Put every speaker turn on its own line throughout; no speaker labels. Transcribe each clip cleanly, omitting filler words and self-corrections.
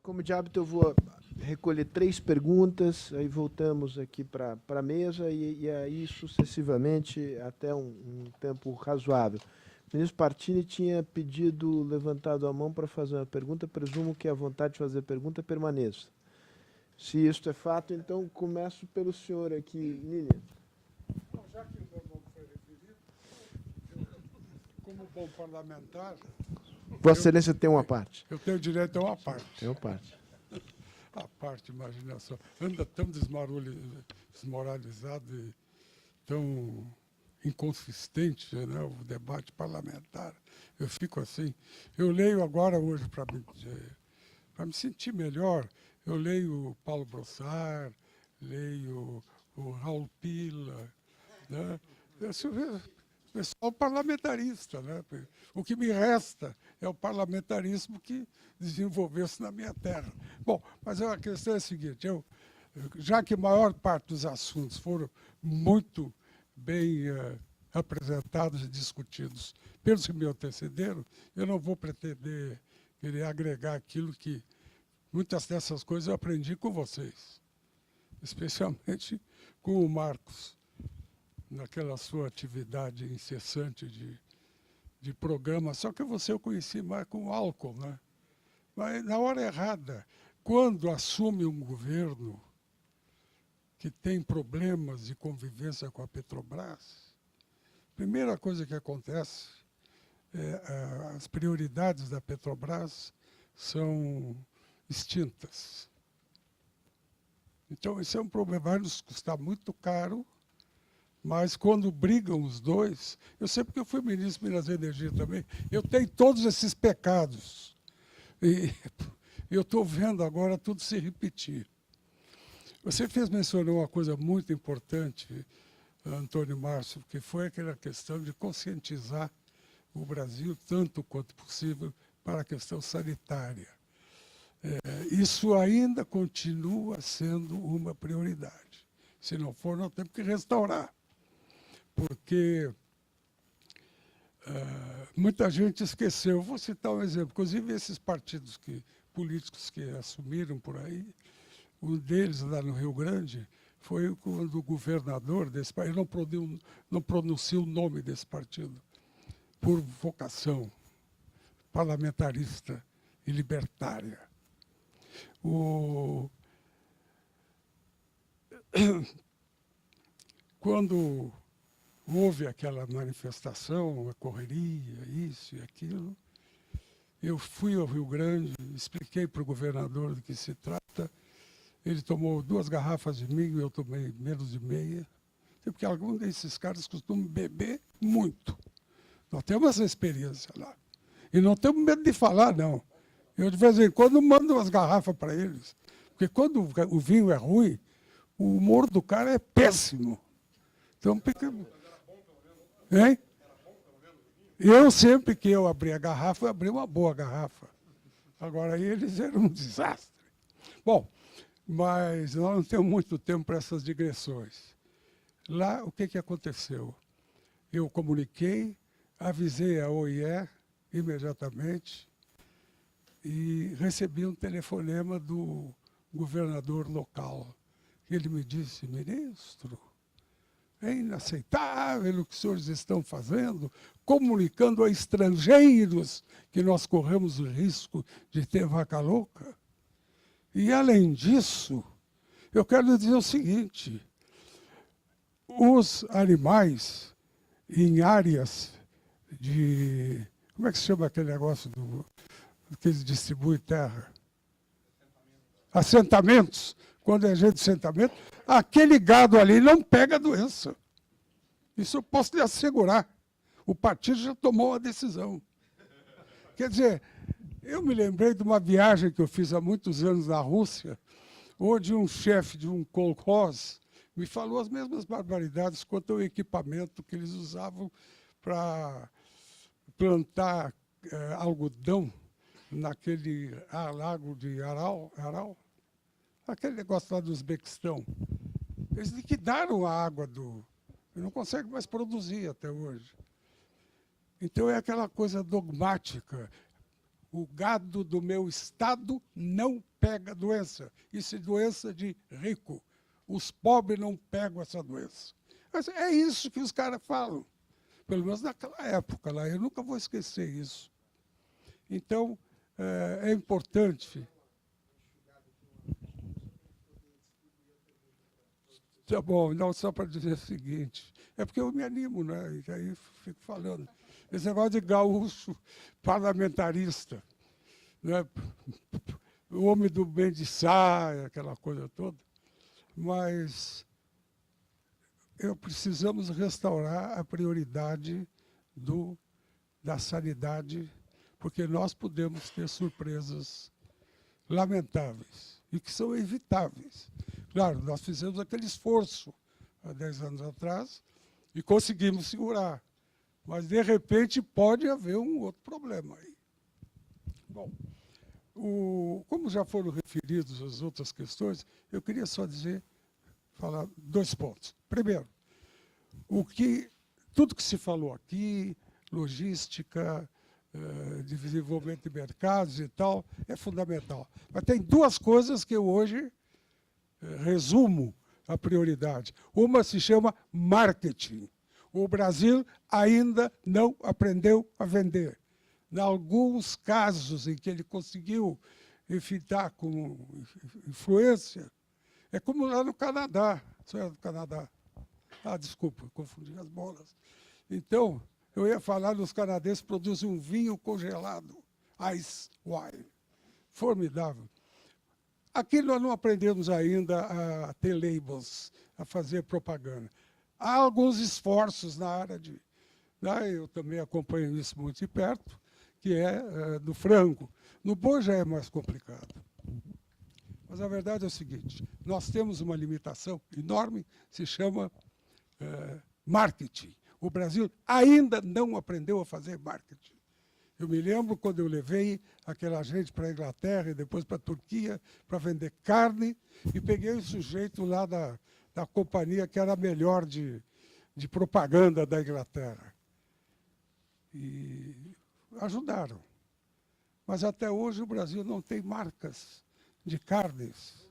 Como de hábito, eu vou recolher 3 perguntas, aí voltamos aqui para a mesa e aí sucessivamente até um tempo razoável. O ministro Partini tinha pedido, levantado a mão para fazer uma pergunta, presumo que a vontade de fazer pergunta permaneça. Se isto é fato, então começo pelo senhor aqui, Lilian.
Já que o meu nome foi referido, eu, como bom parlamentar...
Vossa Excelência tem uma parte.
Eu tenho direito a uma parte.
Tem uma parte.
A parte, imagina só. Anda tão desmoralizado e tão inconsistente, né, o debate parlamentar. Eu fico assim. Eu leio agora, hoje, para me sentir melhor, eu leio o Paulo Brossard, leio o Raul Pila, né? Eu sou pessoal parlamentarista, né? O que me resta é o parlamentarismo que desenvolveu-se na minha terra. Bom, mas a questão é a seguinte, já que a maior parte dos assuntos foram muito bem apresentados e discutidos pelos que me antecederam, eu não vou pretender querer agregar aquilo que muitas dessas coisas eu aprendi com vocês, especialmente com o Marcos, naquela sua atividade incessante de programa, só que você eu conheci mais com álcool, né? Mas na hora errada, quando assume um governo que tem problemas de convivência com a Petrobras, a primeira coisa que acontece é as prioridades da Petrobras são extintas. Então, isso é um problema, vai nos custar muito caro, mas quando brigam os dois, eu sei porque eu fui ministro de Minas e Energia também, eu tenho todos esses pecados. E eu estou vendo agora tudo se repetir. Você mencionou uma coisa muito importante, Antônio Márcio, que foi aquela questão de conscientizar o Brasil, tanto quanto possível, para a questão sanitária. Isso ainda continua sendo uma prioridade. Se não for, nós temos que restaurar. Porque muita gente esqueceu. Vou citar um exemplo. Inclusive, esses partidos políticos que assumiram por aí, um deles, lá no Rio Grande, foi quando o governador desse país, não pronuncia o nome desse partido, por vocação parlamentarista e libertária. Quando houve aquela manifestação, a correria, isso e aquilo, eu fui ao Rio Grande, expliquei para o governador do que se trata, ele tomou 2 garrafas de mim, eu tomei menos de meia, porque alguns desses caras costumam beber muito. Nós temos essa experiência lá. E não temos medo de falar, não. Eu, de vez em quando, mando umas garrafas para eles. Porque quando o vinho é ruim, o humor do cara é péssimo. Então, hein? Eu, sempre que eu abri a garrafa, eu abri uma boa garrafa. Agora, eles eram um desastre. Bom, mas nós não temos muito tempo para essas digressões. Lá, o que aconteceu? Eu comuniquei, avisei a OIE imediatamente e recebi um telefonema do governador local. Ele me disse, ministro, é inaceitável o que os senhores estão fazendo, comunicando a estrangeiros que nós corremos o risco de ter vaca louca. E, além disso, eu quero dizer o seguinte, os animais em áreas de... Como é que se chama aquele negócio que eles distribuem terra? Assentamentos. Quando é gente de assentamento, aquele gado ali não pega doença. Isso eu posso lhe assegurar. O partido já tomou a decisão. Quer dizer, eu me lembrei de uma viagem que eu fiz há muitos anos na Rússia, onde um chefe de um kolkhoz me falou as mesmas barbaridades quanto ao equipamento que eles usavam para plantar algodão naquele lago de Aral, aquele negócio lá do Uzbequistão. Eles liquidaram a água e não conseguem mais produzir até hoje. Então é aquela coisa dogmática. o gado do meu estado não pega doença. Isso é doença de rico. Os pobres não pegam essa doença. Mas é isso que os caras falam. Pelo menos naquela época lá. Eu nunca vou esquecer isso. Então, é importante. Tá bom, não, só para dizer o seguinte. É porque eu me animo, né? E aí fico falando. Esse negócio de gaúcho parlamentarista, né? O homem do bem de saia, aquela coisa toda. Mas precisamos restaurar a prioridade da sanidade, porque nós podemos ter surpresas lamentáveis e que são evitáveis. Claro, nós fizemos aquele esforço há 10 anos atrás e conseguimos segurar. Mas, de repente, pode haver um outro problema aí. Bom, como já foram referidos as outras questões, eu queria só falar 2 pontos. Primeiro, tudo que se falou aqui, logística, de desenvolvimento de mercados e tal, é fundamental. Mas tem 2 coisas que eu hoje resumo a prioridade. Uma se chama marketing. O Brasil ainda não aprendeu a vender. Em alguns casos em que ele conseguiu evitar com influência, é como lá no Canadá. Isso é do Canadá. Ah, desculpa, confundi as bolas. Então, eu ia falar, os canadenses produzem um vinho congelado, ice wine. Formidável. Aqui nós não aprendemos ainda a ter labels, a fazer propaganda. Há alguns esforços na área de... eu também acompanho isso muito de perto, que é do frango. No boi já é mais complicado. Mas a verdade é o seguinte, nós temos uma limitação enorme, se chama marketing. O Brasil ainda não aprendeu a fazer marketing. Eu me lembro quando eu levei aquela gente para a Inglaterra e depois para a Turquia para vender carne e peguei o sujeito lá da companhia que era a melhor de propaganda da Inglaterra. E ajudaram. Mas até hoje o Brasil não tem marcas de carnes.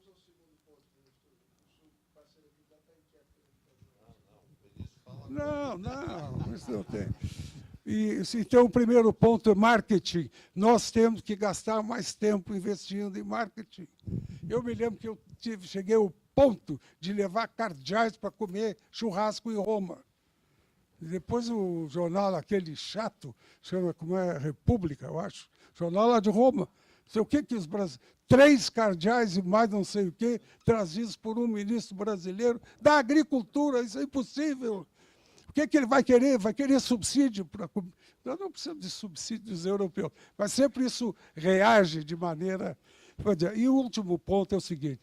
Não, isso não tem. Então, o primeiro ponto é marketing. Nós temos que gastar mais tempo investindo em marketing. Eu me lembro que eu cheguei ao ponto de levar cardeais para comer churrasco em Roma. E depois o jornal, aquele chato, chama como é República, eu acho, jornal lá de Roma. Não sei o que os brasileiros... 3 cardeais e mais não sei o que, trazidos por um ministro brasileiro da agricultura, isso é impossível. O que ele vai querer? Vai querer subsídio para... Nós não precisamos de subsídios europeus, mas sempre isso reage de maneira... E o último ponto é o seguinte,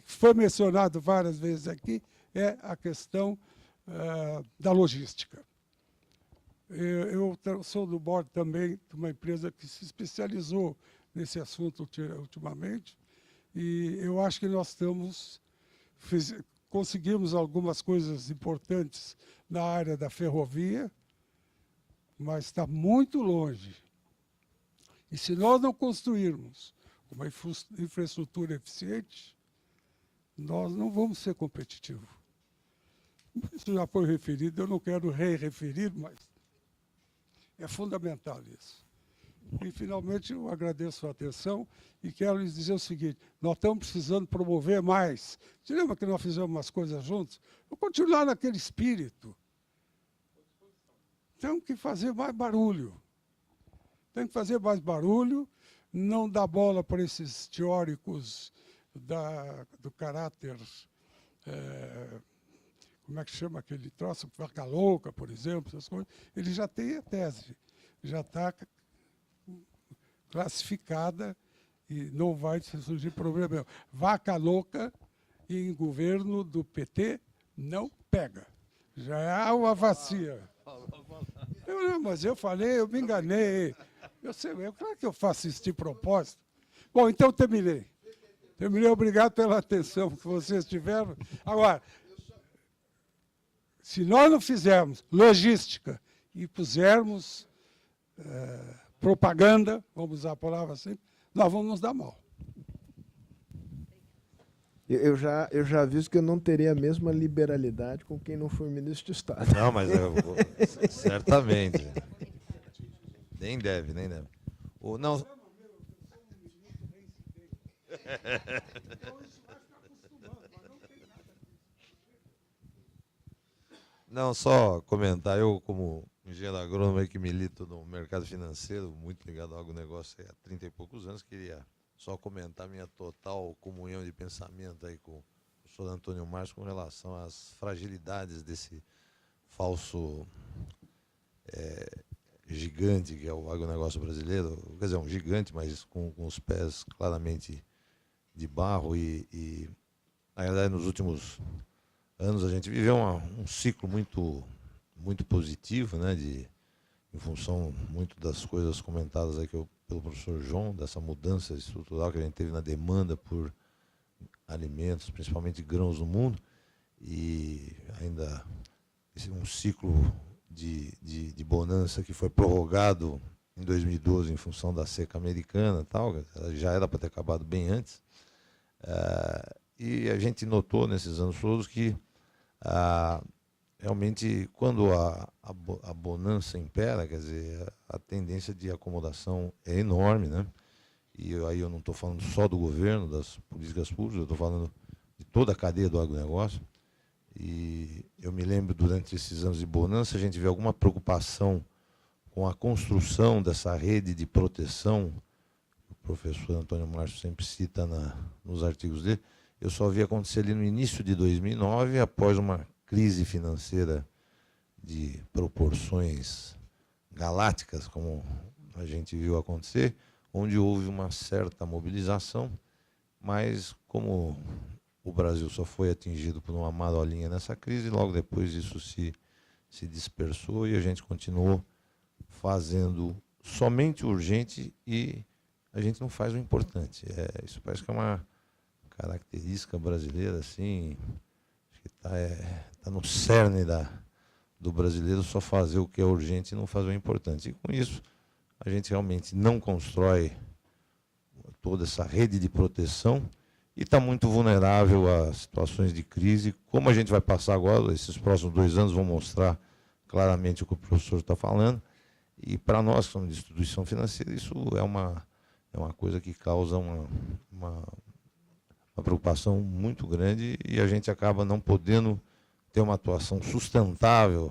foi mencionado várias vezes aqui, é a questão da logística. Eu sou do board também de uma empresa que se especializou nesse assunto ultimamente, e eu acho que nós conseguimos algumas coisas importantes na área da ferrovia, mas está muito longe. E se nós não construirmos uma infraestrutura eficiente, nós não vamos ser competitivos. Isso já foi referido, eu não quero referir, mas é fundamental isso. E, finalmente, eu agradeço a atenção e quero lhes dizer o seguinte, nós estamos precisando promover mais. Você lembra que nós fizemos umas coisas juntos? Vou continuar naquele espírito. Temos que fazer mais barulho. Tem que fazer mais barulho, não dar bola para esses teóricos do caráter... como é que chama aquele troço? Vaca louca, por exemplo, essas coisas. Ele já tem a tese, já está classificada e não vai surgir problema. Vaca louca em governo do PT não pega. Já é uma vacina. Mas eu falei, eu me enganei. Como é que eu faço isso de propósito? Bom, então terminei. Obrigado pela atenção que vocês tiveram. Agora, se nós não fizermos logística e pusermos propaganda, vamos usar a palavra assim, nós vamos nos dar mal.
Eu já aviso que eu não terei a mesma liberalidade com quem não for ministro de Estado.
Não, mas certamente. Nem deve, nem deve. Não. Não, só comentar, eu como engenheiro agrônomo aí que milito no mercado financeiro, muito ligado ao agronegócio há 30 e poucos anos, queria só comentar minha total comunhão de pensamento aí com o professor Antônio Márcio com relação às fragilidades desse falso gigante que é o agronegócio brasileiro, quer dizer, um gigante, mas com os pés claramente de barro e na verdade, nos últimos anos a gente viveu um ciclo muito positivo, né, em função muito das coisas comentadas aqui pelo professor João, dessa mudança estrutural que a gente teve na demanda por alimentos, principalmente grãos no mundo, e ainda um ciclo de bonança que foi prorrogado em 2012 em função da seca americana, tal, já era para ter acabado bem antes. E a gente notou nesses anos todos que realmente quando a bonança impera, quer dizer, a tendência de acomodação é enorme, né? E aí eu não estou falando só do governo, das políticas públicas, eu estou falando de toda a cadeia do agronegócio. E eu me lembro, durante esses anos de bonança, a gente vê alguma preocupação com a construção dessa rede de proteção, que o professor Antônio Márcio sempre cita nos artigos dele. Eu só vi acontecer ali no início de 2009, após uma crise financeira de proporções galácticas, como a gente viu acontecer, onde houve uma certa mobilização, mas como o Brasil só foi atingido por uma marolinha nessa crise, logo depois isso se dispersou e a gente continuou fazendo somente o urgente e a gente não faz o importante. Isso parece que é uma característica brasileira, assim, que tá no cerne do brasileiro só fazer o que é urgente e não fazer o importante. E com isso, a gente realmente não constrói toda essa rede de proteção e está muito vulnerável a situações de crise. Como a gente vai passar agora, esses próximos 2 anos vão mostrar claramente o que o professor está falando. E para nós, que somos de instituição financeira, isso é uma coisa que causa uma preocupação muito grande e a gente acaba não podendo ter uma atuação sustentável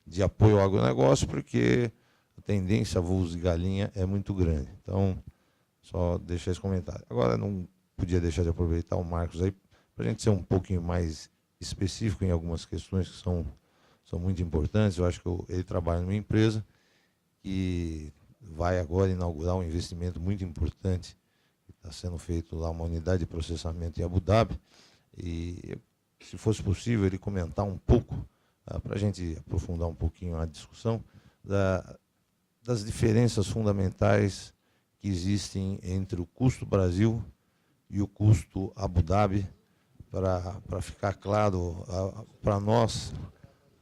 de apoio ao agronegócio, porque a tendência a voos de galinha é muito grande. Então, só deixar esse comentário. Agora, não podia deixar de aproveitar o Marcos aí, para a gente ser um pouquinho mais específico em algumas questões que são muito importantes. Eu acho que ele trabalha numa empresa que vai agora inaugurar um investimento muito importante. Está sendo feito lá uma unidade de processamento em Abu Dhabi. E, se fosse possível, ele comentar um pouco, para a gente aprofundar um pouquinho a discussão, das diferenças fundamentais que existem entre o custo Brasil e o custo Abu Dhabi, para ficar claro para nós,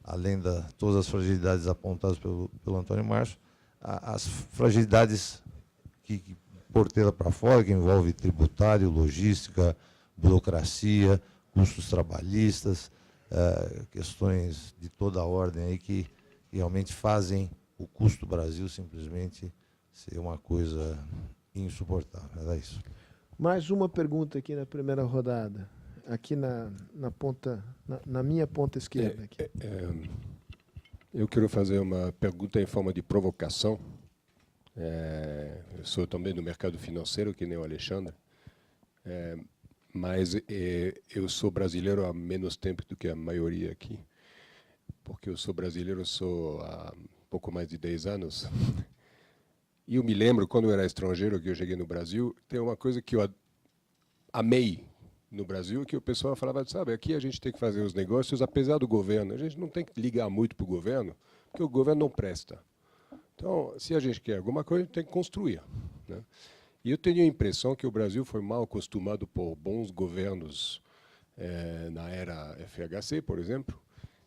além de todas as fragilidades apontadas pelo Antônio Márcio, as fragilidades que porteira para fora, que envolve tributário, logística, burocracia, custos trabalhistas, questões de toda a ordem aí que realmente fazem o custo Brasil simplesmente ser uma coisa insuportável. Era isso.
Mais uma pergunta aqui na primeira rodada, aqui na minha ponta esquerda. Aqui.
Eu quero fazer uma pergunta em forma de provocação. Eu sou também do mercado financeiro, que nem o Alexandre, mas eu sou brasileiro há menos tempo do que a maioria aqui, porque eu sou brasileiro há pouco mais de 10 anos. E eu me lembro, quando eu era estrangeiro, que eu cheguei no Brasil, tem uma coisa que eu amei no Brasil, que o pessoal falava, sabe, aqui a gente tem que fazer os negócios apesar do governo. A gente não tem que ligar muito para o governo, porque o governo não presta. Então, se a gente quer alguma coisa, a gente tem que construir, né? E eu tenho a impressão que o Brasil foi mal acostumado por bons governos na era FHC, por exemplo,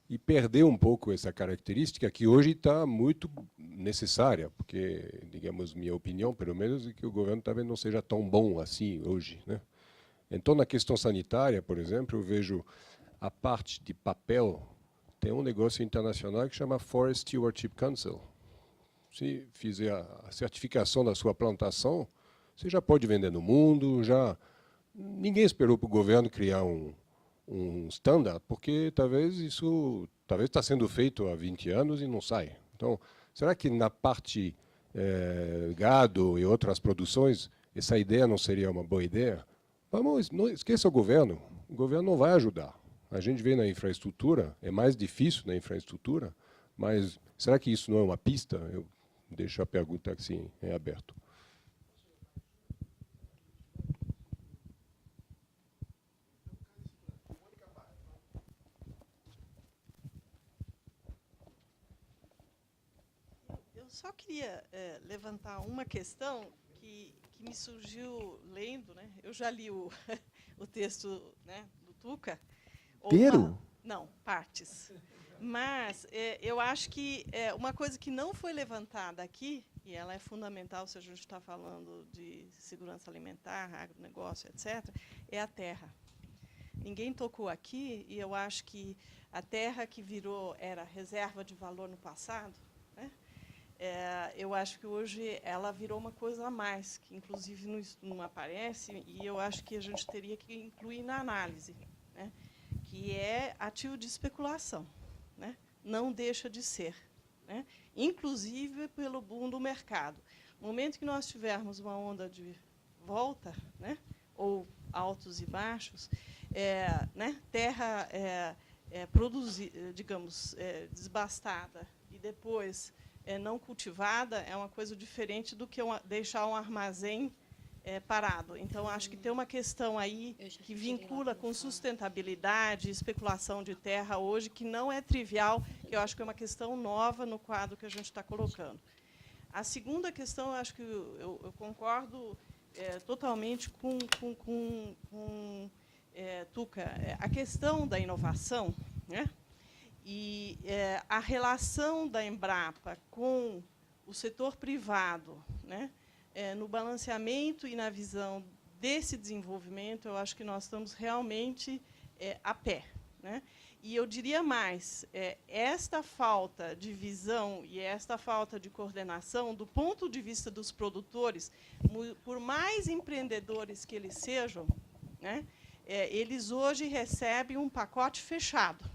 e perder um pouco essa característica que hoje está muito necessária, porque, digamos, minha opinião, pelo menos, é que o governo talvez não seja tão bom assim hoje, né? Então, na questão sanitária, por exemplo, eu vejo a parte de papel, tem um negócio internacional que chama Forest Stewardship Council. Se fizer a certificação da sua plantação, você já pode vender no mundo, já... Ninguém esperou para o governo criar um standard, porque talvez isso está sendo feito há 20 anos e não sai. Então, será que na parte gado e outras produções, essa ideia não seria uma boa ideia? Vamos, não esqueça o governo não vai ajudar. A gente vê na infraestrutura, é mais difícil na infraestrutura, mas será que isso não é uma pista? Eu deixo a pergunta assim, em aberto.
Eu só queria levantar uma questão que me surgiu lendo, né? Eu já li o, o texto, né, do Tuca.
Inteiro?
Não, partes. Mas eu acho que uma coisa que não foi levantada aqui, e ela é fundamental se a gente está falando de segurança alimentar, agronegócio, etc., é a terra. Ninguém tocou aqui, e eu acho que a terra que era reserva de valor no passado, né? Eu acho que hoje ela virou uma coisa a mais, que inclusive não aparece, e eu acho que a gente teria que incluir na análise, né? Que é ativo de especulação, né? Não deixa de ser, né? Inclusive pelo boom do mercado. No momento que nós tivermos uma onda de volta, né? Ou altos e baixos, né? Terra digamos, desbastada e depois não cultivada é uma coisa diferente do que deixar um armazém parado. Então, acho que tem uma questão aí que vincula com sustentabilidade, especulação de terra hoje, que não é trivial, que eu acho que é uma questão nova no quadro que a gente está colocando. A segunda questão, eu acho que eu concordo totalmente com Tuca, a questão da inovação, né? E a relação da Embrapa com o setor privado, né? No balanceamento e na visão desse desenvolvimento, eu acho que nós estamos realmente a pé, né? E eu diria mais, esta falta de visão e esta falta de coordenação, do ponto de vista dos produtores, por mais empreendedores que eles sejam, né? Eles hoje recebem um pacote fechado.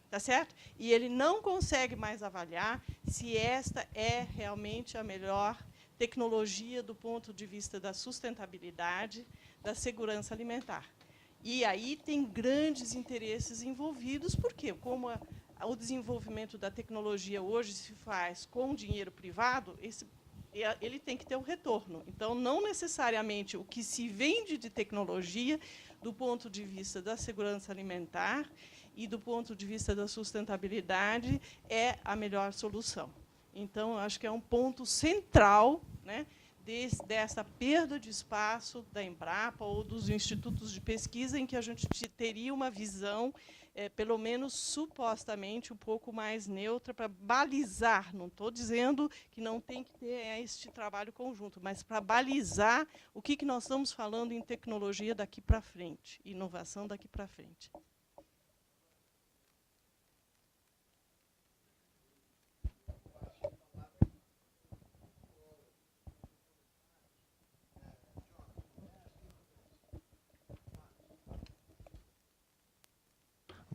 Tá certo? E ele não consegue mais avaliar se esta é realmente a melhor tecnologia do ponto de vista da sustentabilidade, da segurança alimentar. E aí tem grandes interesses envolvidos, porque como o desenvolvimento da tecnologia hoje se faz com dinheiro privado, ele tem que ter um retorno. Então, não necessariamente o que se vende de tecnologia, do ponto de vista da segurança alimentar e do ponto de vista da sustentabilidade, é a melhor solução. Então, eu acho que é um ponto central, né, dessa perda de espaço da Embrapa ou dos institutos de pesquisa, em que a gente teria uma visão, pelo menos supostamente, um pouco mais neutra, para balizar. Não estou dizendo que não tem que ter este trabalho conjunto, mas para balizar o que nós estamos falando em tecnologia daqui para frente, inovação daqui para frente.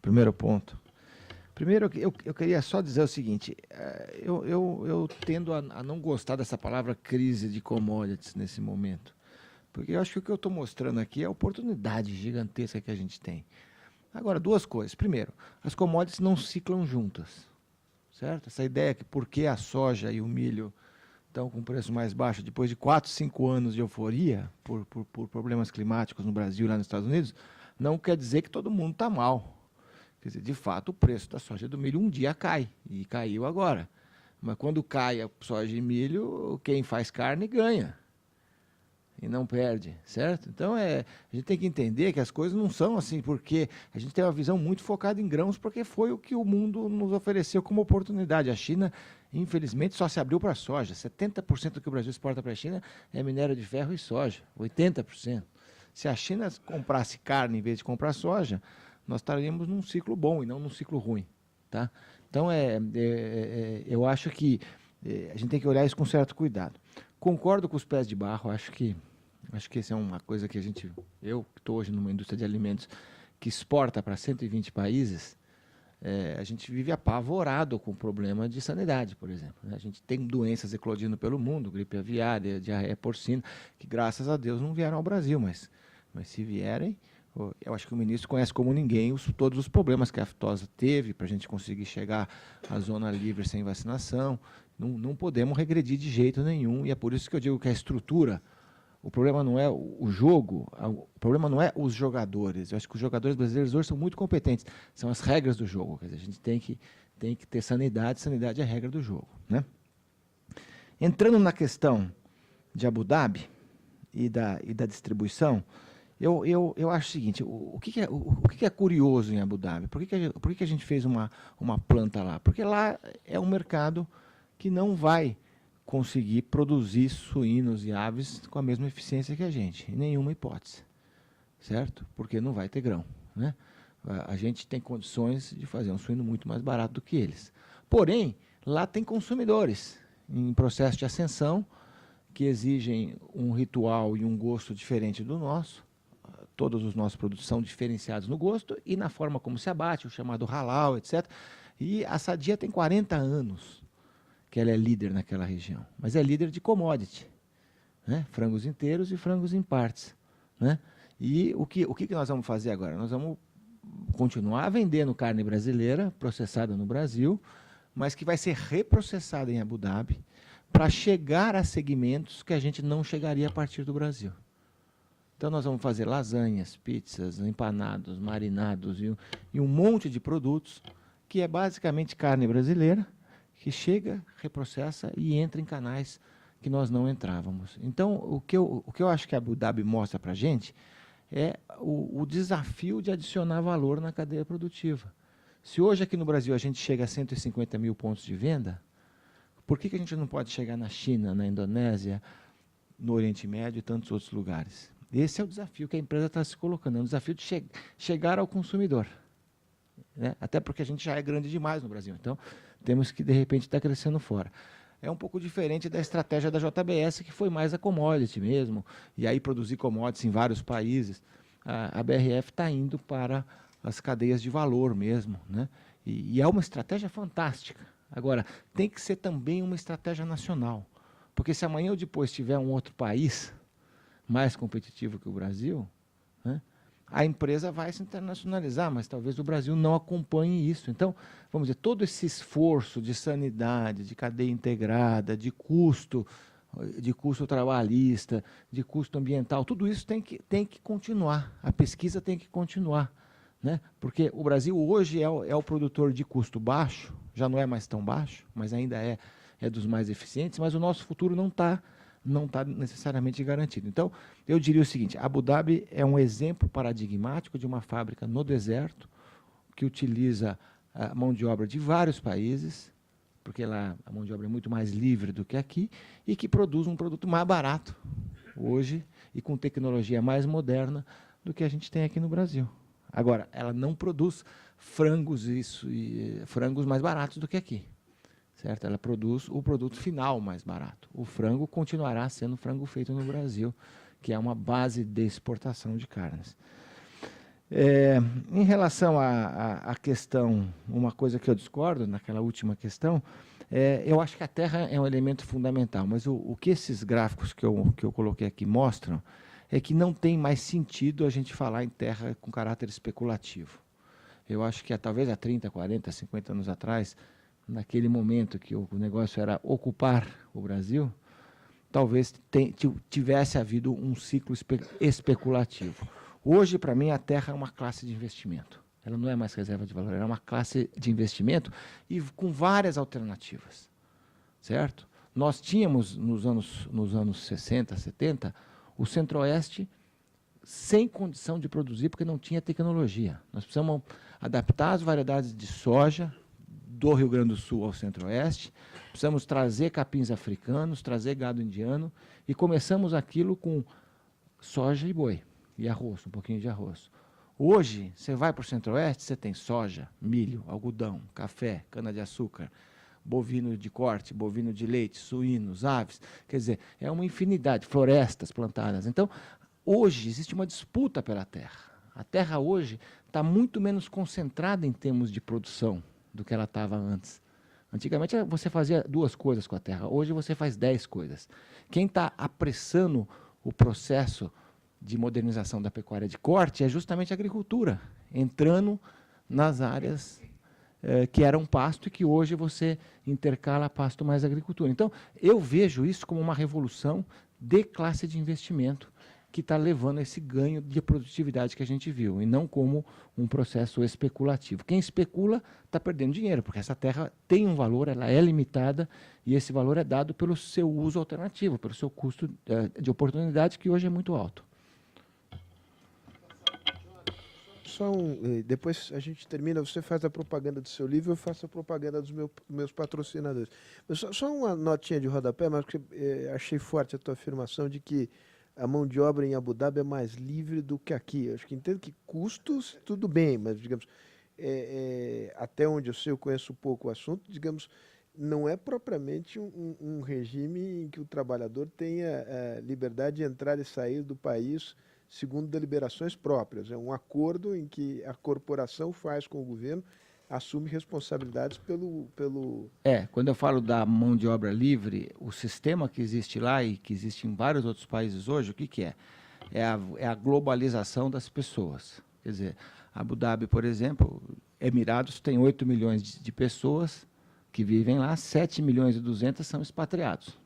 Primeiro ponto. Primeiro, eu queria só dizer o seguinte, eu tendo a não gostar dessa palavra crise de commodities nesse momento, porque eu acho que o que eu estou mostrando aqui é a oportunidade gigantesca que a gente tem. Agora, duas coisas. Primeiro, as commodities não ciclam juntas, certo? Essa ideia que porque a soja e o milho estão com preço mais baixo depois de 4, 5 anos de euforia por problemas climáticos no Brasil e lá nos Estados Unidos, não quer dizer que todo mundo está mal. Quer dizer, de fato, o preço da soja e do milho um dia cai, e caiu agora. Mas quando cai a soja e milho, quem faz carne ganha. e não perde, certo? Então, a gente tem que entender que as coisas não são assim, porque a gente tem uma visão muito focada em grãos, porque foi o que o mundo nos ofereceu como oportunidade. A China, infelizmente, só se abriu para a soja. 70% do que o Brasil exporta para a China é minério de ferro e soja, 80%. Se a China comprasse carne em vez de comprar soja, nós estaríamos num ciclo bom e não num ciclo ruim. Tá? Então, eu acho que a gente tem que olhar isso com certo cuidado. Concordo com os pés de barro, acho que essa é uma coisa que eu que estou hoje numa indústria de alimentos que exporta para 120 países, a gente vive apavorado com o problema de sanidade, por exemplo. Né? A gente tem doenças eclodindo pelo mundo, gripe aviária, diarreia porcina, que graças a Deus não vieram ao Brasil, mas se vierem, eu acho que o ministro conhece como ninguém todos os problemas que a aftosa teve para a gente conseguir chegar à zona livre sem vacinação. Não podemos regredir de jeito nenhum, e é por isso que eu digo que a estrutura, o problema não é o jogo, o problema não é os jogadores. Eu acho que os jogadores brasileiros hoje são muito competentes, são as regras do jogo. Quer dizer, a gente tem que ter sanidade é a regra do jogo. Né? Entrando na questão de Abu Dhabi e da distribuição, eu acho o seguinte, o que é curioso em Abu Dhabi? Por que a gente fez uma planta lá? Porque lá é um mercado que não vai conseguir produzir suínos e aves com a mesma eficiência que a gente, em nenhuma hipótese, certo? Porque não vai ter grão, né? A gente tem condições de fazer um suíno muito mais barato do que eles. Porém, lá tem consumidores em processo de ascensão que exigem um ritual e um gosto diferente do nosso. Todos os nossos produtos são diferenciados no gosto e na forma como se abate, o chamado halal, etc. E a Sadia tem 40 anos que ela é líder naquela região, mas é líder de commodity, né? Frangos inteiros e frangos em partes, né? E o que nós vamos fazer agora? Nós vamos continuar vendendo carne brasileira, processada no Brasil, mas que vai ser reprocessada em Abu Dhabi para chegar a segmentos que a gente não chegaria a partir do Brasil. Então, nós vamos fazer lasanhas, pizzas, empanados, marinados e um monte de produtos que é basicamente carne brasileira, que chega, reprocessa e entra em canais que nós não entrávamos. Então, o que eu acho que a Abu Dhabi mostra para a gente é o desafio de adicionar valor na cadeia produtiva. Se hoje aqui no Brasil a gente chega a 150 mil pontos de venda, por que a gente não pode chegar na China, na Indonésia, no Oriente Médio e tantos outros lugares? Esse é o desafio que a empresa está se colocando, é um desafio de chegar ao consumidor. Né? Até porque a gente já é grande demais no Brasil, então temos que, de repente, estar crescendo fora. É um pouco diferente da estratégia da JBS, que foi mais a commodity mesmo, e aí produzir commodities em vários países. A BRF está indo para as cadeias de valor mesmo, né? E é uma estratégia fantástica. Agora, tem que ser também uma estratégia nacional, porque se amanhã ou depois tiver um outro país mais competitivo que o Brasil, né, a empresa vai se internacionalizar, mas talvez o Brasil não acompanhe isso. Então, vamos dizer, todo esse esforço de sanidade, de cadeia integrada, de custo trabalhista, de custo ambiental, tudo isso tem que continuar. A pesquisa tem que continuar, né? Porque o Brasil hoje é o produtor de custo baixo, já não é mais tão baixo, mas ainda é dos mais eficientes, mas o nosso futuro não está necessariamente garantido. Então, eu diria o seguinte, Abu Dhabi é um exemplo paradigmático de uma fábrica no deserto, que utiliza a mão de obra de vários países, porque lá a mão de obra é muito mais livre do que aqui, e que produz um produto mais barato hoje e com tecnologia mais moderna do que a gente tem aqui no Brasil. Agora, ela não produz frangos mais baratos do que aqui. Certo? Ela produz o produto final mais barato. O frango continuará sendo frango feito no Brasil, que é uma base de exportação de carnes. Em relação à questão, uma coisa que eu discordo naquela última questão, eu acho que a terra é um elemento fundamental, mas o que esses gráficos que eu coloquei aqui mostram é que não tem mais sentido a gente falar em terra com caráter especulativo. Eu acho que talvez há 30, 40, 50 anos atrás, naquele momento que o negócio era ocupar o Brasil, talvez tivesse havido um ciclo especulativo. Hoje, para mim, a terra é uma classe de investimento. Ela não é mais reserva de valor, ela é uma classe de investimento e com várias alternativas. Certo? Nós tínhamos, nos anos 60, 70, o Centro-Oeste sem condição de produzir, porque não tinha tecnologia. Nós precisamos adaptar as variedades de soja do Rio Grande do Sul ao Centro-Oeste, precisamos trazer capins africanos, trazer gado indiano, e começamos aquilo com soja e boi, e arroz, um pouquinho de arroz. Hoje, você vai para o Centro-Oeste, você tem soja, milho, algodão, café, cana-de-açúcar, bovino de corte, bovino de leite, suínos, aves, quer dizer, é uma infinidade, florestas plantadas. Então, hoje existe uma disputa pela terra. A terra hoje está muito menos concentrada em termos de produção do que ela estava antes. Antigamente você fazia 2 coisas com a terra, hoje você faz 10 coisas. Quem está apressando o processo de modernização da pecuária de corte é justamente a agricultura, entrando nas áreas que eram pasto e que hoje você intercala pasto mais agricultura. Então, eu vejo isso como uma revolução de classe de investimento que está levando a esse ganho de produtividade que a gente viu, e não como um processo especulativo. Quem especula está perdendo dinheiro, porque essa terra tem um valor, ela é limitada, e esse valor é dado pelo seu uso alternativo, pelo seu custo de oportunidade, que hoje é muito alto.
Depois a gente termina, você faz a propaganda do seu livro, eu faço a propaganda dos meus patrocinadores. Mas só uma notinha de rodapé, mas porque achei forte a tua afirmação de que a mão de obra em Abu Dhabi é mais livre do que aqui. Eu acho que entendo que custos, tudo bem, mas, digamos, até onde eu sei, eu conheço um pouco o assunto, digamos, não é propriamente um regime em que o trabalhador tenha liberdade de entrar e sair do país segundo deliberações próprias. É um acordo em que a corporação faz com o governo, assume responsabilidades pelo...
Quando eu falo da mão de obra livre, o sistema que existe lá e que existe em vários outros países hoje, o que é? É a globalização das pessoas. Quer dizer, Abu Dhabi, por exemplo, Emirados tem 8 milhões de pessoas que vivem lá, 7 milhões e 200 são expatriados,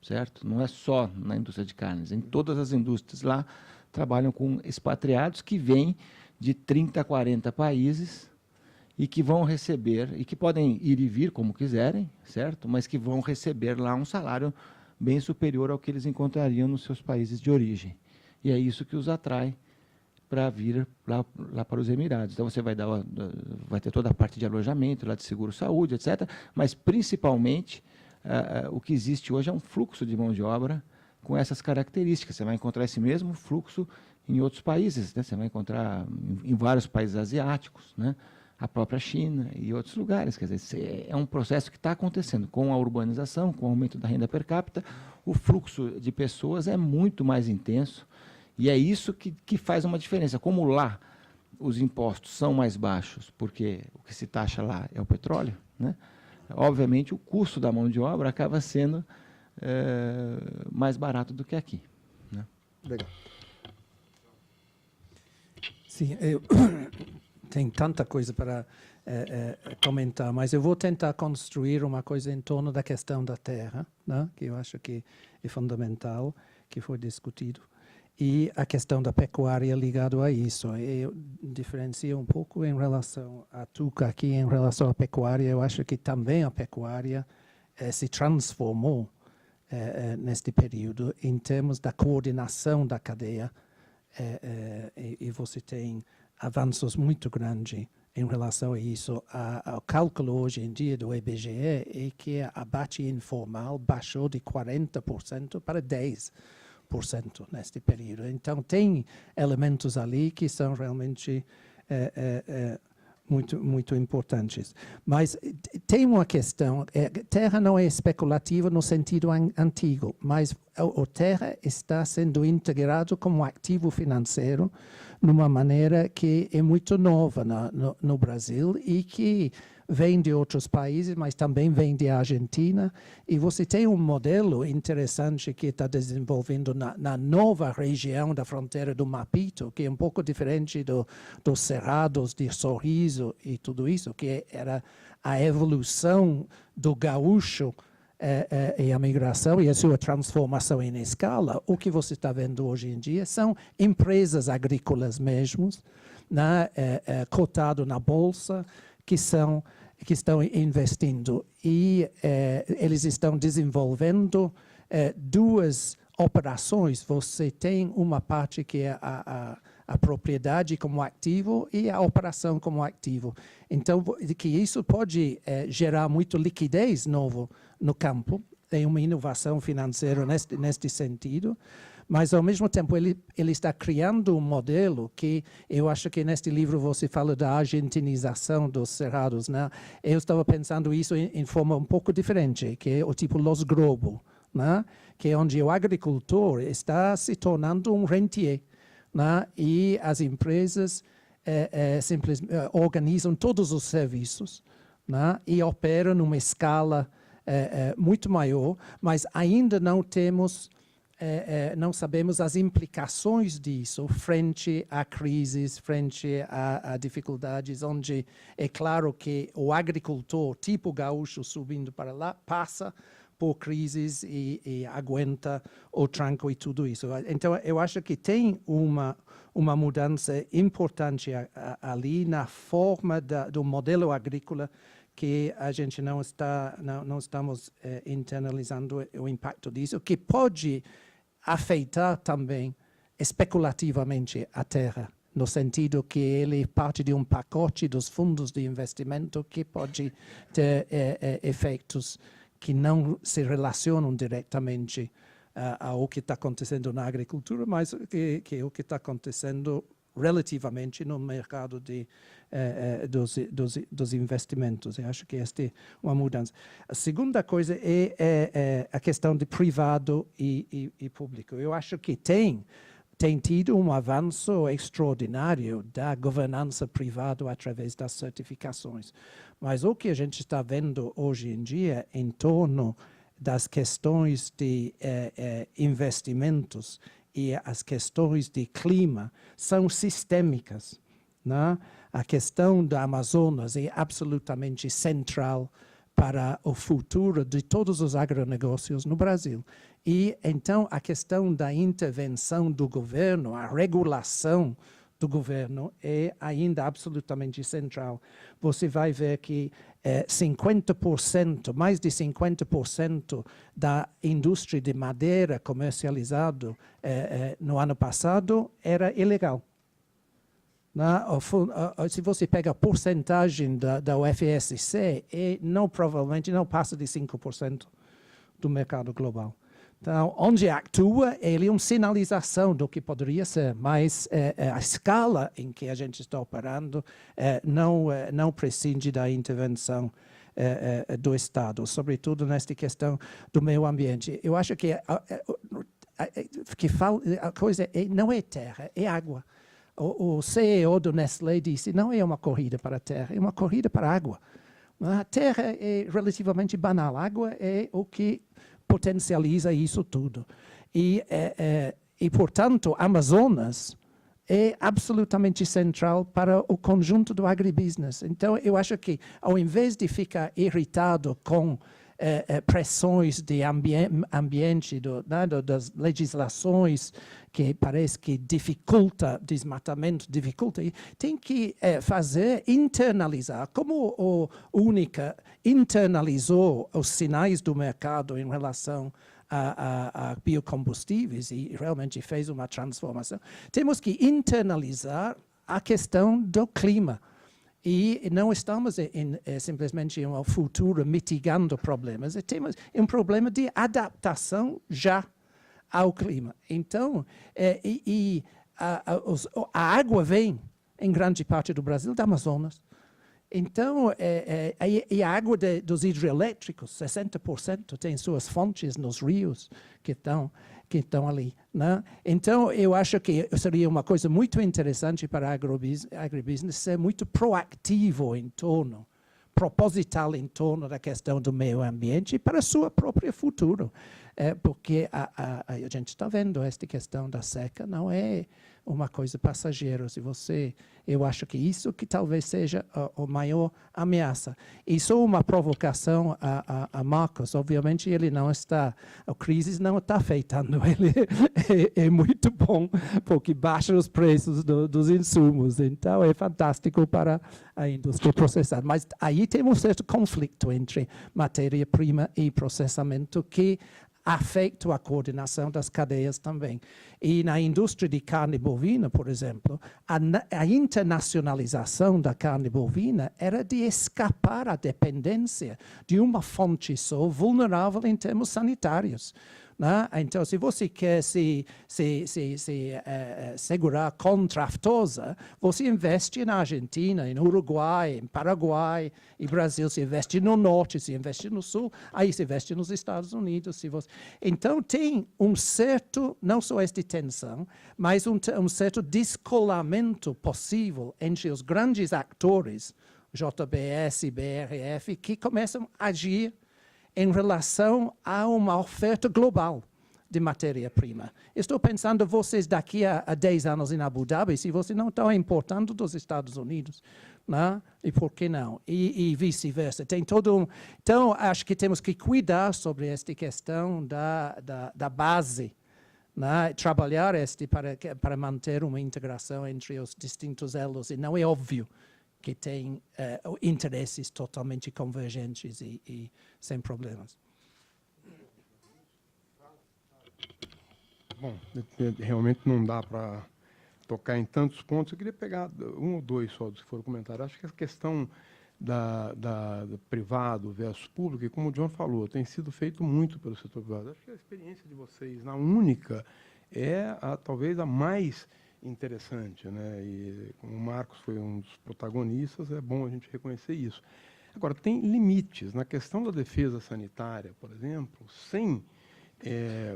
certo? Não é só na indústria de carnes, em todas as indústrias lá trabalham com expatriados que vêm de 30, 40 países e que vão receber, e que podem ir e vir como quiserem, certo? Mas que vão receber lá um salário bem superior ao que eles encontrariam nos seus países de origem. E é isso que os atrai para vir lá para os Emirados. Então, você vai ter toda a parte de alojamento, lá de seguro-saúde, etc. Mas, principalmente, o que existe hoje é um fluxo de mão de obra com essas características. Você vai encontrar esse mesmo fluxo em outros países, né? Você vai encontrar em vários países asiáticos, né? A própria China e outros lugares. Quer dizer, é um processo que está acontecendo com a urbanização, com o aumento da renda per capita, o fluxo de pessoas é muito mais intenso, e é isso que faz uma diferença. Como lá os impostos são mais baixos, porque o que se taxa lá é o petróleo, né? Obviamente o custo da mão de obra acaba sendo mais barato do que aqui, né?
Legal.
Sim, tem tanta coisa para comentar, mas eu vou tentar construir uma coisa em torno da questão da terra, né, que eu acho que é fundamental, que foi discutido, e a questão da pecuária ligado a isso. Eu diferencio um pouco em relação a Tuca aqui, em relação à pecuária. Eu acho que também a pecuária se transformou neste período em termos da coordenação da cadeia, e você tem avanços muito grandes em relação a isso. O cálculo hoje em dia do IBGE é que a abate informal baixou de 40% para 10% neste período. Então, tem elementos ali que são realmente muito importantes. Mas tem uma questão, terra não é especulativa no sentido antigo, mas a terra está sendo integrado como ativo financeiro numa maneira que é muito nova no Brasil e que vem de outros países, mas também vem da Argentina. E você tem um modelo interessante que está desenvolvendo na nova região da fronteira do Mapito, que é um pouco diferente dos cerrados de Sorriso e tudo isso, que era a evolução do gaúcho e a migração e a sua transformação em escala. O que você está vendo hoje em dia são empresas agrícolas mesmos, né, cotado na bolsa, que estão investindo, e eles estão desenvolvendo duas operações, você tem uma parte que é a propriedade como ativo e a operação como ativo. Então, que isso pode gerar muito liquidez novo no campo, tem uma inovação financeira neste sentido, mas, ao mesmo tempo, ele está criando um modelo que eu acho que neste livro você fala da argentinização dos cerrados, né? Eu estava pensando isso em forma um pouco diferente, que é o tipo Los Globo, né? Que é onde o agricultor está se tornando um rentier, né? E as empresas organizam todos os serviços, né? E operam numa escala muito maior, mas ainda não temos, não sabemos as implicações disso frente a crises, frente a dificuldades, onde é claro que o agricultor, tipo gaúcho, subindo para lá, passa por crises e aguenta o tranco e tudo isso. Então, eu acho que tem uma mudança importante ali na forma do modelo agrícola, que a gente não estamos internalizando o impacto disso, que pode afetar também especulativamente a terra, no sentido que ele parte de um pacote dos fundos de investimento que pode ter efeitos que não se relacionam diretamente ao que está acontecendo na agricultura, mas que é o que está acontecendo relativamente no mercado dos investimentos. Eu acho que esta é uma mudança. A segunda coisa é a questão de privado e público. Eu acho que tem tido um avanço extraordinário da governança privada através das certificações. Mas o que a gente está vendo hoje em dia em torno das questões de investimentos e as questões de clima são sistêmicas, né? A questão da Amazonas é absolutamente central para o futuro de todos os agronegócios no Brasil. E, então, a questão da intervenção do governo, a regulação do governo é ainda absolutamente central. Você vai ver que 50%, mais de 50% da indústria de madeira comercializado no ano passado era ilegal. Se você pega a porcentagem da UFSC, provavelmente não passa de 5% do mercado global. Então, onde atua, ele é uma sinalização do que poderia ser, mas a escala em que a gente está operando não prescinde da intervenção do Estado, sobretudo nesta questão do meio ambiente. Eu acho que a coisa não é terra, é água. O CEO do Nestlé disse, não é uma corrida para a terra, é uma corrida para a água. A terra é relativamente banal, a água é o que potencializa isso tudo. E portanto, Amazonas é absolutamente central para o conjunto do agribusiness. Então, eu acho que, ao invés de ficar irritado com pressões de ambiente, das legislações que parece que dificulta desmatamento, tem que internalizar, como o Única internalizou os sinais do mercado em relação a biocombustíveis e realmente fez uma transformação. Temos que internalizar a questão do clima. E não estamos simplesmente em um futuro mitigando problemas, temos um problema de adaptação já ao clima. Então, a água vem, em grande parte do Brasil, do Amazonas. Então, a água dos hidrelétricos, 60% tem suas fontes nos rios que estão ali, né? Então, eu acho que seria uma coisa muito interessante para a agribusiness ser muito proativo proposital em torno da questão do meio ambiente para o seu próprio futuro. Porque a gente está vendo esta questão da seca, não é uma coisa passageira. Eu acho que isso que talvez seja a maior ameaça. E só uma provocação a Marcos. Obviamente, a crise não está afetando ele. É muito bom, porque baixa os preços dos insumos. Então, é fantástico para a indústria processada. Mas aí tem um certo conflito entre matéria-prima e processamento que afeta a coordenação das cadeias também. E na indústria de carne bovina, por exemplo, a internacionalização da carne bovina era de escapar à dependência de uma fonte só vulnerável em termos sanitários. Né? Então, se você quer se segurar contra a aftosa, você investe na Argentina, em Uruguai, em Paraguai, e Brasil se investe no norte, se investe no sul, aí se investe nos Estados Unidos. Então, tem um certo, não só esta tensão, mas um certo descolamento possível entre os grandes atores, JBS e BRF, que começam a agir em relação a uma oferta global de matéria-prima. Estou pensando vocês daqui a 10 anos em Abu Dhabi, se vocês não estão importando dos Estados Unidos, né? E por que não? E vice-versa. Tem todo Então, acho que temos que cuidar sobre esta questão da base, né? Trabalhar para manter uma integração entre os distintos elos, e não é óbvio que tem interesses totalmente convergentes e sem problemas.
Bom, realmente não dá para tocar em tantos pontos. Eu queria pegar um ou dois só dos que foram comentados. Acho que a questão do privado versus público, e como o John falou, tem sido feito muito pelo setor privado. Acho que a experiência de vocês na Única é talvez a mais interessante, né? E como o Marcos foi um dos protagonistas, é bom a gente reconhecer isso. Agora, tem limites. Na questão da defesa sanitária, por exemplo, sem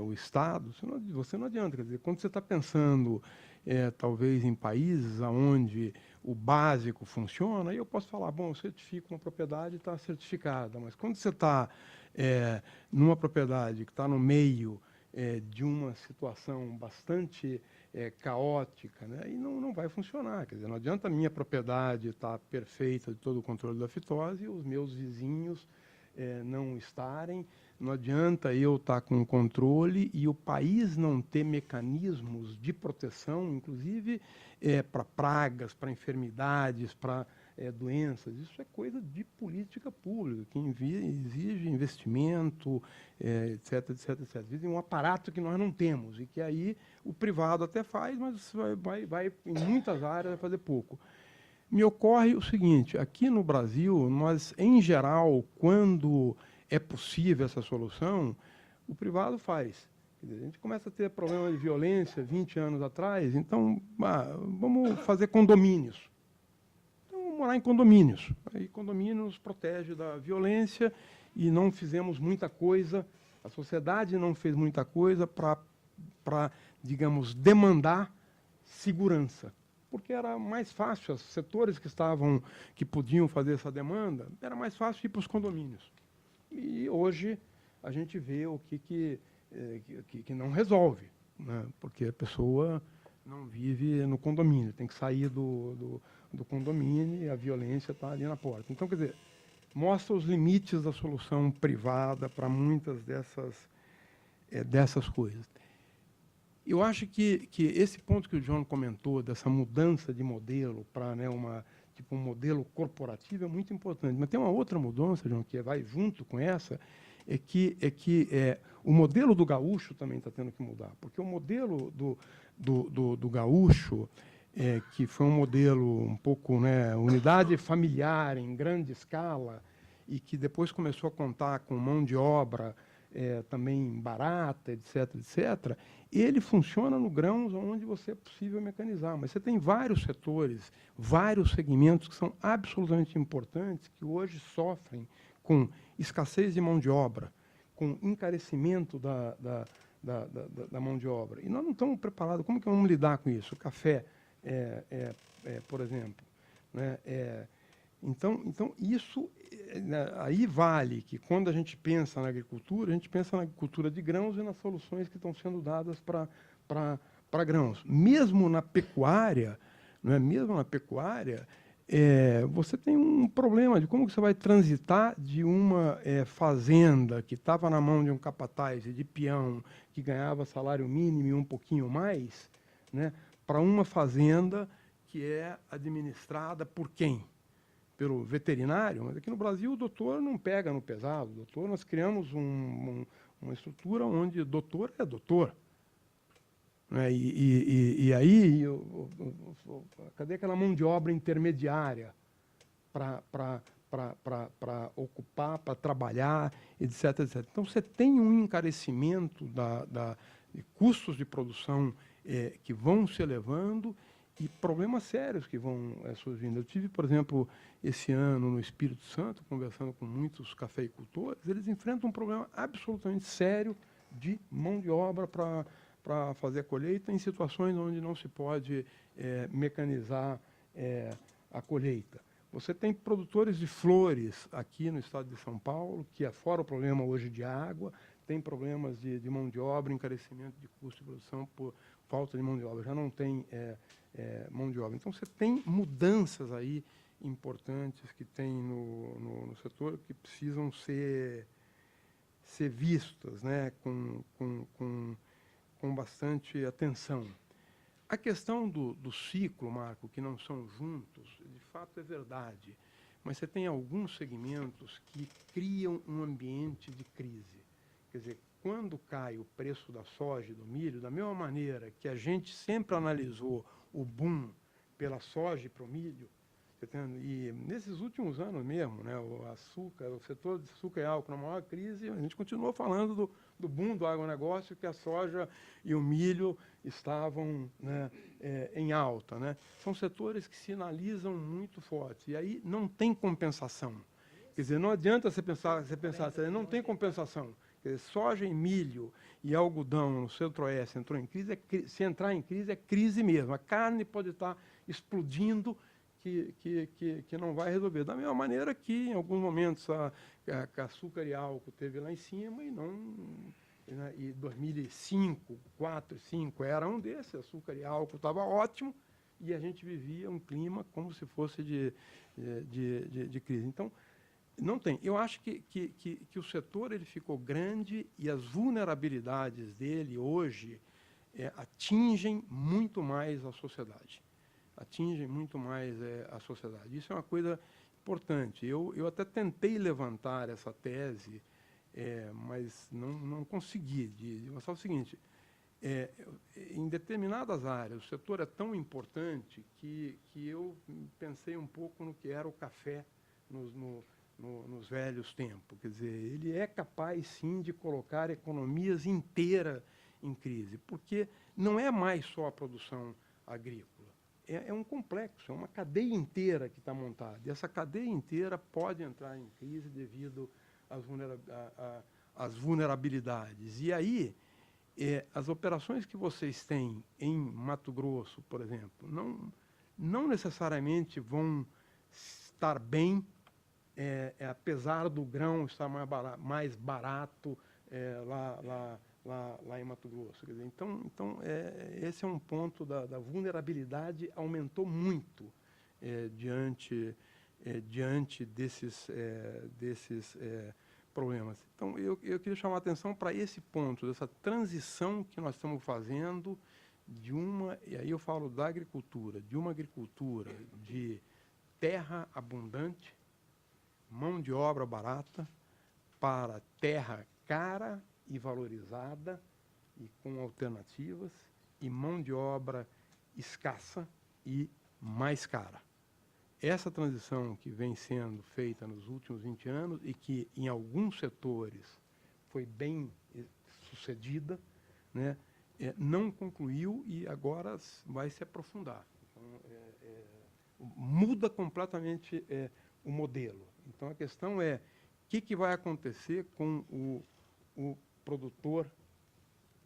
o Estado, você não adianta. Quer dizer, quando você está pensando, talvez, em países onde o básico funciona, aí eu posso falar, bom, eu certifico uma propriedade, está certificada. Mas quando você está numa propriedade que está no meio de uma situação bastante caótica, né, e não vai funcionar. Quer dizer, não adianta a minha propriedade estar perfeita de todo o controle da fitose e os meus vizinhos não estarem. Não adianta eu estar com controle e o país não ter mecanismos de proteção, inclusive para pragas, para enfermidades, para doenças. Isso é coisa de política pública, que exige investimento, etc, etc, etc. Exige um aparato que nós não temos e que aí o privado até faz, mas vai em muitas áreas vai fazer pouco. Me ocorre o seguinte, aqui no Brasil, nós, em geral, quando é possível essa solução, o privado faz. Quer dizer, a gente começa a ter problema de violência 20 anos atrás, então vamos fazer condomínios. Então, vamos morar em condomínios. Aí condomínios protege da violência e não fizemos muita coisa, a sociedade não fez muita coisa para, digamos, demandar segurança. Porque era mais fácil, os setores que podiam fazer essa demanda, era mais fácil ir para os condomínios. E hoje a gente vê o que não resolve, né? Porque a pessoa não vive no condomínio, tem que sair do condomínio e a violência está ali na porta. Então, quer dizer, mostra os limites da solução privada para muitas dessas coisas. Eu acho que esse ponto que o John comentou, dessa mudança de modelo para, né, um modelo corporativo, é muito importante. Mas tem uma outra mudança, John, que vai junto com essa, é que o modelo do gaúcho também está tendo que mudar. Porque o modelo do gaúcho, que foi um modelo um pouco, né, unidade familiar em grande escala, e que depois começou a contar com mão de obra também barata, etc., etc., ele funciona no grãos onde você é possível mecanizar. Mas você tem vários setores, vários segmentos que são absolutamente importantes, que hoje sofrem com escassez de mão de obra, com encarecimento da mão de obra. E nós não estamos preparados. Como que vamos lidar com isso? O café, por exemplo, né? Então, isso aí vale que, quando a gente pensa na agricultura, a gente pensa na agricultura de grãos e nas soluções que estão sendo dadas para grãos. Mesmo na pecuária, você tem um problema de como que você vai transitar de uma fazenda que estava na mão de um capataz e de peão que ganhava salário mínimo e um pouquinho mais, né, para uma fazenda que é administrada por quem? Pelo veterinário. Mas aqui no Brasil o doutor não pega no pesado. Doutor, nós criamos Uma estrutura onde doutor é doutor. Né? E aí, cadê aquela mão de obra intermediária para ocupar, para trabalhar, etc, etc. Então, você tem um encarecimento de custos de produção que vão se elevando e problemas sérios que vão surgindo. Eu tive, por exemplo, esse ano no Espírito Santo, conversando com muitos cafeicultores, eles enfrentam um problema absolutamente sério de mão de obra para fazer a colheita em situações onde não se pode mecanizar a colheita. Você tem produtores de flores aqui no estado de São Paulo, que é fora o problema hoje de água, tem problemas de mão de obra, encarecimento de custo de produção por falta de mão de obra, já não tem mão de obra. Então, você tem mudanças aí importantes que tem no setor que precisam ser vistas, né, com bastante atenção. A questão do ciclo, Marco, que não são juntos, de fato é verdade, mas você tem alguns segmentos que criam um ambiente de crise. Quer dizer, quando cai o preço da soja e do milho, da mesma maneira que a gente sempre analisou o boom pela soja e para o milho, e nesses últimos anos mesmo, né, o setor de açúcar e álcool na maior crise, a gente continuou falando do boom do agronegócio, que a soja e o milho estavam, né, em alta. Né? São setores que sinalizam muito forte, e aí não tem compensação. Quer dizer, não adianta você pensar não tem compensação. Quer dizer, soja e milho e algodão no Centro-Oeste entrou em crise, se entrar em crise, é crise mesmo. A carne pode estar explodindo, que não vai resolver. Da mesma maneira que, em alguns momentos, a açúcar e álcool teve lá em cima e não... Né, e 2005, 2004, 2005 era um desses, açúcar e álcool estava ótimo e a gente vivia um clima como se fosse de crise. Então, não tem. Eu acho que o setor ele ficou grande e as vulnerabilidades dele hoje atingem muito mais a sociedade. Atingem muito mais a sociedade. Isso é uma coisa importante. Eu até tentei levantar essa tese, mas não consegui. Mostrar o seguinte, em determinadas áreas, o setor é tão importante que eu pensei um pouco no que era o café nos velhos tempos. Quer dizer, ele é capaz, sim, de colocar economias inteiras em crise, porque não é mais só a produção agrícola. É um complexo, é uma cadeia inteira que está montada. E essa cadeia inteira pode entrar em crise devido às vulnerabilidades. E aí, as operações que vocês têm em Mato Grosso, por exemplo, não necessariamente vão estar bem, apesar do grão estar mais barato lá em Mato Grosso. Quer dizer, então esse é um ponto da vulnerabilidade, aumentou muito diante desses problemas. Então, eu queria chamar a atenção para esse ponto, dessa transição que nós estamos fazendo e aí eu falo da agricultura, de uma agricultura de terra abundante, mão de obra barata, para terra cara e valorizada e com alternativas, e mão de obra escassa e mais cara. Essa transição que vem sendo feita nos últimos 20 anos e que, em alguns setores, foi bem sucedida, né, não concluiu e agora vai se aprofundar. Então, muda completamente o modelo. Então, a questão é o que vai acontecer com o produtor,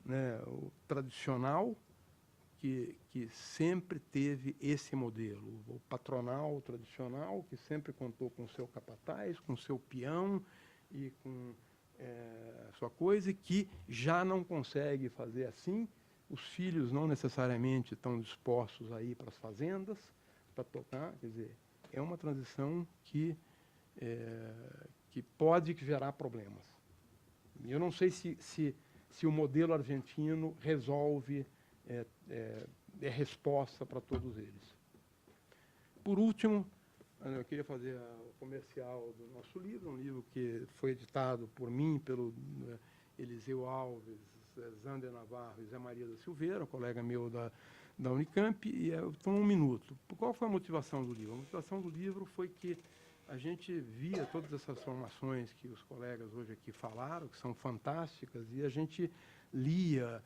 né, o tradicional, que sempre teve esse modelo, o patronal tradicional, que sempre contou com o seu capataz, com o seu peão e com a sua coisa, e que já não consegue fazer assim. Os filhos não necessariamente estão dispostos a ir para as fazendas para tocar. Quer dizer, é uma transição que pode gerar problemas. Eu não sei se o modelo argentino resolve resposta para todos eles. Por último, eu queria fazer o comercial do nosso livro, um livro que foi editado por mim, pelo Eliseu Alves, Zander Navarro e Zé Maria da Silveira, um colega meu da Unicamp, e então 1 minuto. Qual foi a motivação do livro? A motivação do livro foi que a gente via todas essas formações que os colegas hoje aqui falaram, que são fantásticas, e a gente lia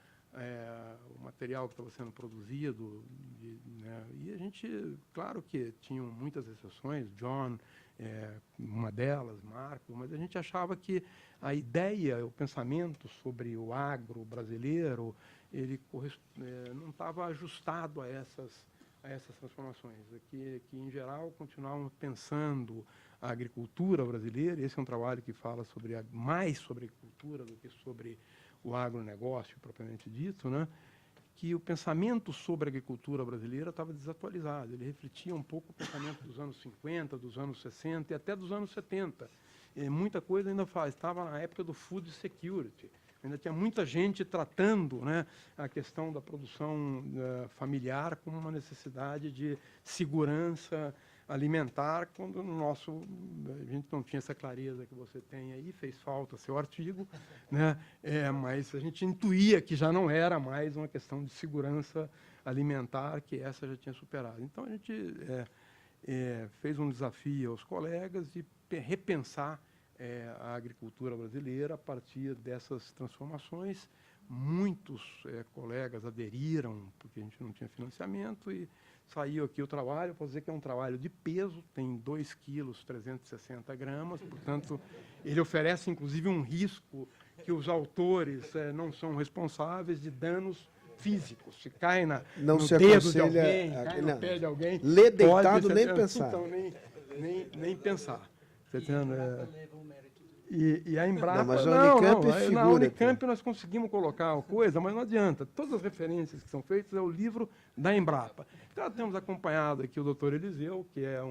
o material que estava sendo produzido, né, e a gente, claro que tinham muitas exceções, John, uma delas, Marco, mas a gente achava que a ideia, o pensamento sobre o agro brasileiro, ele não estava ajustado a essas transformações, que em geral continuavam pensando a agricultura brasileira. Esse é um trabalho que fala mais sobre agricultura do que sobre o agronegócio propriamente dito, né? Que o pensamento sobre a agricultura brasileira estava desatualizado. Ele refletia um pouco o pensamento dos anos 50, dos anos 60 e até dos anos 70. E muita coisa ainda estava na época do food security. Ainda tinha muita gente tratando, né, a questão da produção familiar como uma necessidade de segurança alimentar, quando a gente não tinha essa clareza que você tem aí, fez falta seu artigo, né, mas a gente intuía que já não era mais uma questão de segurança alimentar, que essa já tinha superado. Então, a gente fez um desafio aos colegas de repensar a agricultura brasileira a partir dessas transformações. Muitos colegas aderiram, porque a gente não tinha financiamento, e saiu aqui o trabalho. Posso dizer que é um trabalho de peso, tem 2 quilos 360 gramas, portanto, ele oferece, inclusive, um risco que os autores não são responsáveis de danos físicos. Se cai no dedo de alguém, cai no pé de alguém...
Lê deitado, nem pensar.
Então, nem pensar. Você entende? E a Embrapa...
Não, mas a Unicamp figura.
Na Unicamp nós conseguimos colocar a coisa, mas não adianta. Todas as referências que são feitas é o livro da Embrapa. Então, temos acompanhado aqui o doutor Eliseu, que é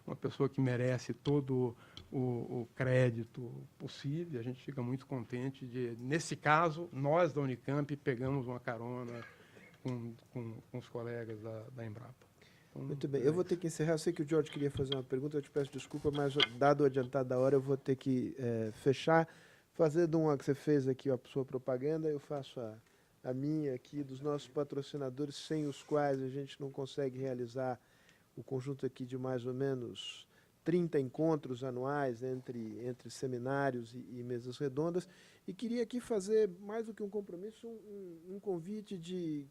uma pessoa que merece todo o crédito possível. A gente fica muito contente de, nesse caso, nós da Unicamp pegamos uma carona com os colegas da Embrapa.
Muito bem, eu vou ter que encerrar. Eu sei que o George queria fazer uma pergunta, eu te peço desculpa, mas dado o adiantado da hora, eu vou ter que fechar. Fazendo uma que você fez aqui, a sua propaganda, eu faço a minha aqui, dos nossos patrocinadores, sem os quais a gente não consegue realizar o conjunto aqui de mais ou menos 30 encontros anuais entre seminários e mesas redondas. E queria aqui fazer, mais do que um compromisso, um convite que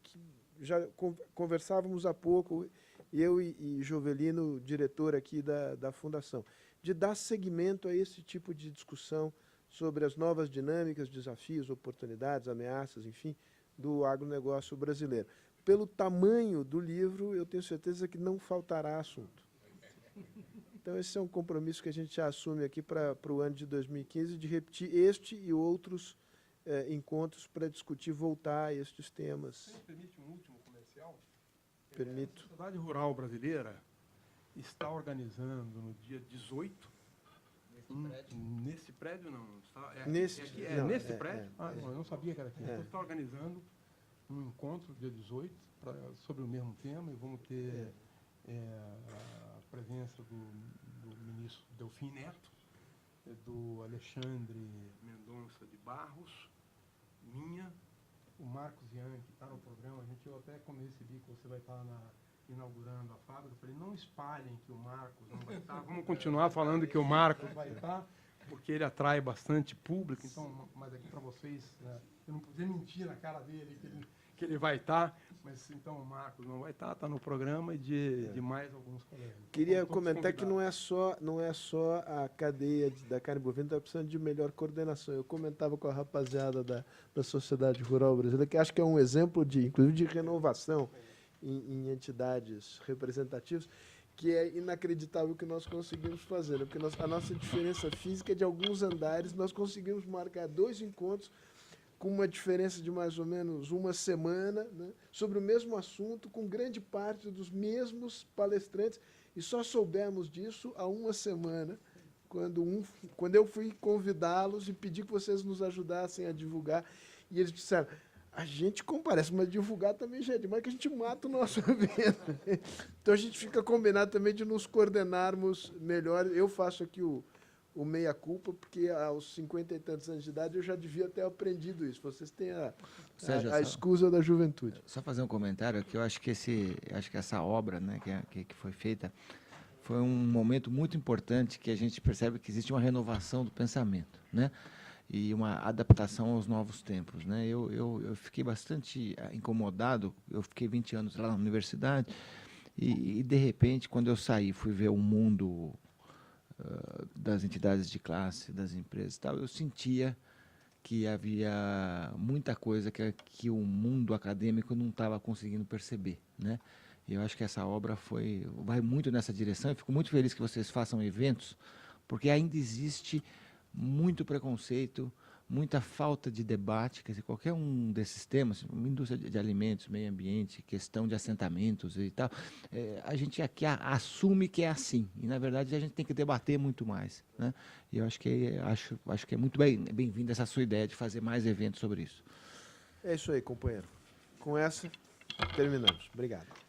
já conversávamos há pouco, eu e Jovelino, diretor aqui da Fundação, de dar seguimento a esse tipo de discussão sobre as novas dinâmicas, desafios, oportunidades, ameaças, enfim, do agronegócio brasileiro. Pelo tamanho do livro, eu tenho certeza que não faltará assunto. Então, esse é um compromisso que a gente já assume aqui para o ano de 2015, de repetir este e outros encontros para discutir, voltar a estes temas.
Você me permite um último comercial?
Permito.
A Sociedade Rural Brasileira está organizando no dia 18. Nesse prédio não? Nesse prédio? Eu não sabia que era aqui. Então, está organizando um encontro dia 18 sobre o mesmo tema, e vamos ter a presença do ministro Delfim Neto, do Alexandre Mendonça de Barros, minha, o Marcos Ian, que está no programa. Eu até quando recebi que você vai estar inaugurando a fábrica, eu falei, não espalhem que o Marcos não vai estar, vamos continuar falando que o Marcos vai estar, porque ele atrai bastante público. Então, mas aqui para vocês, eu não podia mentir na cara dele que ele vai estar, mas então o Marcos não vai estar, está no programa, e de mais alguns colegas.
Queria comentar que não é só a cadeia da carne bovina está precisando de melhor coordenação. Eu comentava com a rapaziada da Sociedade Rural Brasileira, que acho que é um exemplo inclusive de renovação em entidades representativas, que é inacreditável o que nós conseguimos fazer, né? Porque a nossa diferença física é de alguns andares, nós conseguimos marcar 2 encontros com uma diferença de mais ou menos uma semana, né, sobre o mesmo assunto, com grande parte dos mesmos palestrantes, e só soubemos disso há uma semana, quando eu fui convidá-los e pedi que vocês nos ajudassem a divulgar, e eles disseram, a gente comparece, mas divulgar também já é demais, que a gente mata o nosso evento. Então a gente fica combinado também de nos coordenarmos melhor. Eu faço aqui o o meia-culpa, porque aos 50 e tantos anos de idade eu já devia ter aprendido isso. Vocês têm
Sérgio,
a escusa da juventude.
Só fazer um comentário, que eu acho que essa obra, né, que foi feita, foi um momento muito importante que a gente percebe que existe uma renovação do pensamento, né? E uma adaptação aos novos tempos, né? Eu fiquei bastante incomodado, eu fiquei 20 anos lá na universidade e de repente, quando eu saí, fui ver o mundo das entidades de classe, das empresas e tal, eu sentia que havia muita coisa que o mundo acadêmico não estava conseguindo perceber, né? E eu acho que essa obra vai muito nessa direção. Eu fico muito feliz que vocês façam eventos, porque ainda existe muito preconceito, muita falta de debate. Quer dizer, qualquer um desses temas, indústria de alimentos, meio ambiente, questão de assentamentos e tal, a gente aqui assume que é assim. E, na verdade, a gente tem que debater muito mais, né? E eu acho que é muito bem-vinda essa sua ideia de fazer mais eventos sobre isso.
É isso aí, companheiro. Com essa, terminamos. Obrigado.